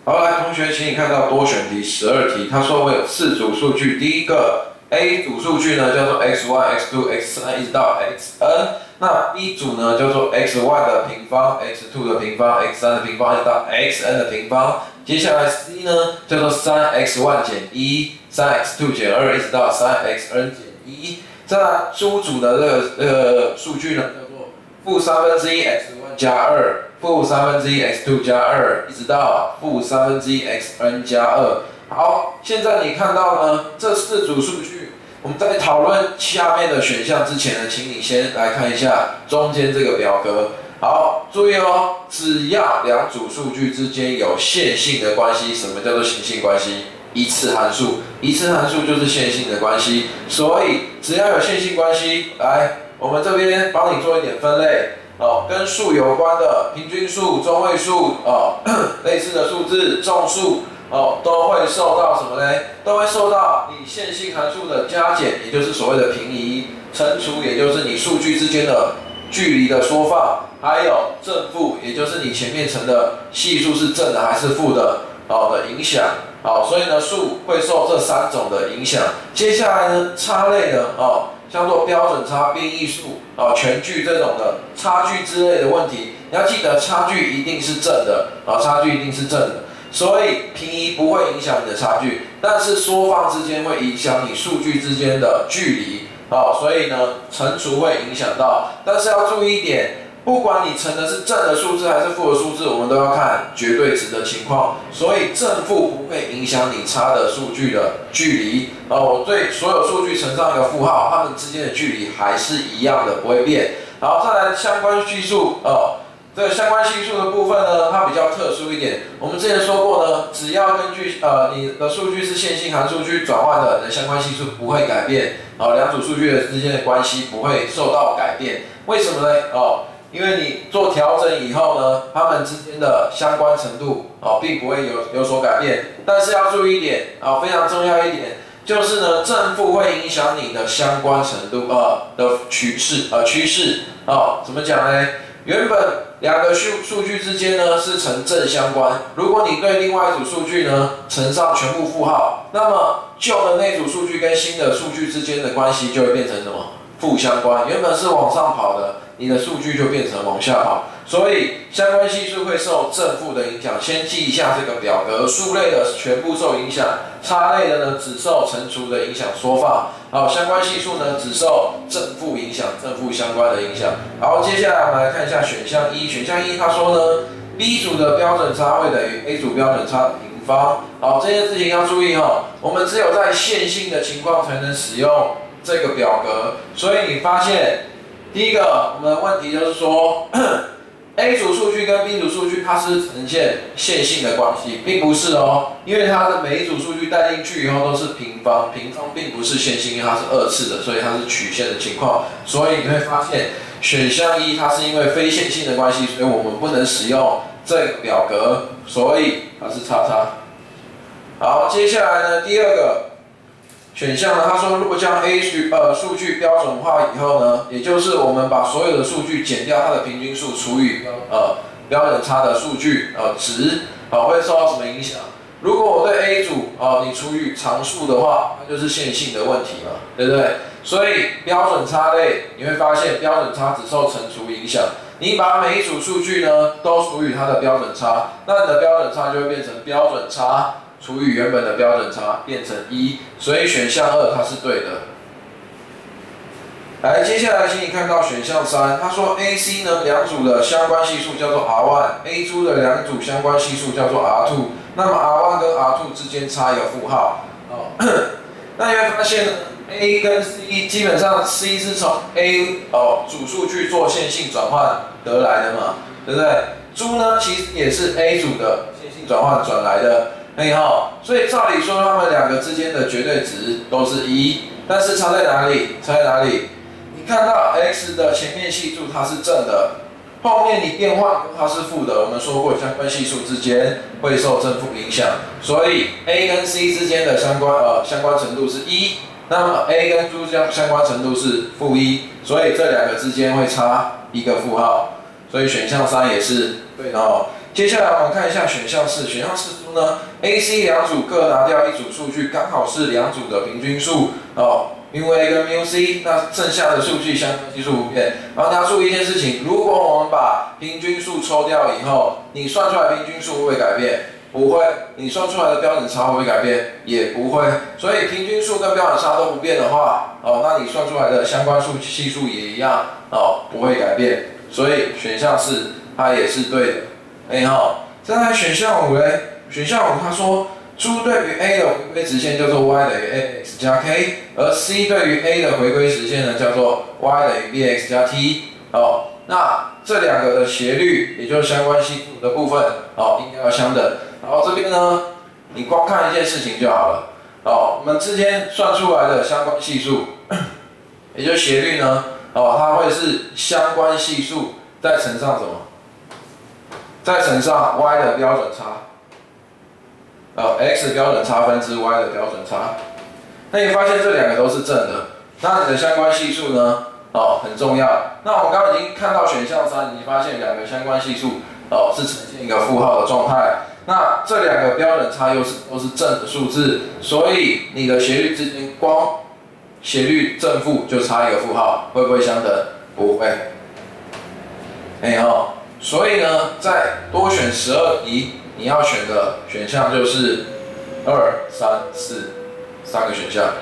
好，来，同学，请你看到多选题12题，他说我有4组数据，第一个 A 组数据呢叫做 x1、x2、x3 一直到 xn， 那 B 组呢叫做 x1 的平方、x2 的平方、x3 的平方一直到 xn 的平方，接下来 C 呢叫做 3x1 减1、3x2 减2一直到 3xn 减1，再来猪组的这个数据呢叫做负1/3 x1 加2。负1/3 x2 加2，一直到负1/3 xn 加2。好，现在你看到呢，这4组数据，我们在讨论下面的选项之前呢，请你先来看一下中间这个表格。好，注意哦，只要2组数据之间有线性的关系，什么叫做线性关系？一次函数，一次函数就是线性的关系。所以只要有线性关系，来，我们这边帮你做一点分类。跟数有关的平均数、中位数类似的数字、众数都会受到什么呢？都会受到你线性函数的加减，也就是所谓的平移；乘除，也就是你数据之间的距离的缩放；还有正负，也就是你前面乘的系数是正的还是负的的影响。所以呢，数会受这3种的影响。接下来呢，差类的叫做标准差、变异数、全距这种的差距之类的问题，你要记得差距一定是正的，差距一定是正的，所以平移不会影响你的差距，但是缩放之间会影响你数据之间的距离，所以呢，乘除会影响到，但是要注意一点。不管你乘的是正的数字还是负的数字，我们都要看绝对值的情况，所以正负不会影响你差的数据的距离。我对所有数据乘上一个负号，它们之间的距离还是一样的，不会变。然后再来相关系数，这个相关系数的部分呢，它比较特殊一点。我们之前说过呢，只要根据你的数据是线性函数去转换的，你的相关系数不会改变。2组数据之间的关系不会受到改变。为什么呢？因为你做调整以后呢，它们之间的相关程度并不会有所改变。但是要注意一点非常重要一点，就是呢，正负会影响你的相关程度的趋势怎么讲呢？原本2个数据之间呢是成正相关，如果你对另外一组数据呢乘上全部负号，那么旧的那组数据跟新的数据之间的关系就会变成什么？负相关。原本是往上跑的，你的数据就变成往下跑，所以相关系数会受正负的影响。先记一下这个表格，数类的全部受影响，差类的呢只受乘除的影响缩放。相关系数呢只受正负影响，正负相关的影响。好，接下来我们来看一下选项1。选项1他说呢 ，B 组的标准差会等于 A 组标准差的平方。好，这件事情要注意我们只有在线性的情况才能使用这个表格，所以你发现第一个我们的问题就是说A 组数据跟 B 组数据它是呈现线性的关系，并不是因为它的每一组数据带进去以后都是平方，平方并不是线性，因为它是2次的，所以它是曲线的情况，所以你会发现选项1它是因为非线性的关系，所以我们不能使用这个表格，所以它是叉叉。好，接下来呢，第2个选项呢，他说如果将 A 数据标准化以后呢，也就是我们把所有的数据减掉它的平均数除以标准差的数据值会受到什么影响？如果我对 A 组你除以常数的话，它就是线性的问题嘛，对不对？所以标准差类你会发现标准差只受乘除影响。你把每一组数据呢都除以它的标准差，那你的标准差就会变成标准差除以原本的标准差变成1，所以选项2它是对的。来，接下来请你看到选项3，他说 A、C 呢2组的相关系数叫做 R1，A 组的2组相关系数叫做 R2， 那么 R1 跟 R2 之间差一个负号。那你会发现呢 A 跟 C 基本上 C 是从 A 组数据做线性转换得来的嘛，对不对？猪呢其实也是 A 组的线性转换转来的。所以照理说它们2个之间的绝对值都是1，但是差在哪里？差在哪里？你看到 x 的前面系数它是正的，后面你变换它是负的。我们说过相关系数之间会受正负影响，所以 A 跟 C 之间的相关程度是1，那么 A 跟猪相关程度是负1，所以这2个之间会差一个负号，所以选项3也是对的接下来我们看一下选项4，选项4说呢 ，AC 两组各拿掉一组数据，刚好是两组的平均数哦。μ A 跟μ C， 那剩下的数据相关系数不变。然后大家注意一件事情，如果我们把平均数抽掉以后，你算出来平均数会不会改变？不会。你算出来的标准差会不会改变？也不会。所以平均数跟标准差都不变的话，哦，那你算出来的相关系数也一样，哦，不会改变。所以选项4它也是对的。好，再来选项5嘞，选项5它说。猪对于 A 的回归直线叫做 y 等于 ax 加 k， 而 C 对于 A 的回归直线呢叫做 y 等于 bx 加 t。哦，那这两个的斜率，也就是相关系数的部分，哦，应该要相等。然后这边呢，你光看一件事情就好了。哦，我们之间算出来的相关系数，也就是斜率呢，哦，它会是相关系数再乘上什么？再乘上 y 的标准差。x 标准差分之 y 的标准差，那你发现这两个都是正的，那你的相关系数呢？哦，很重要。那我们刚刚已经看到选项3，你发现两个相关系数哦是呈现一个负号的状态，那这两个标准差都是正的数字，所以你的斜率之间光斜率正负就差一个负号，会不会相等？不会。所以呢，在多选12题。你要选的选项就是2、3、4，3个选项。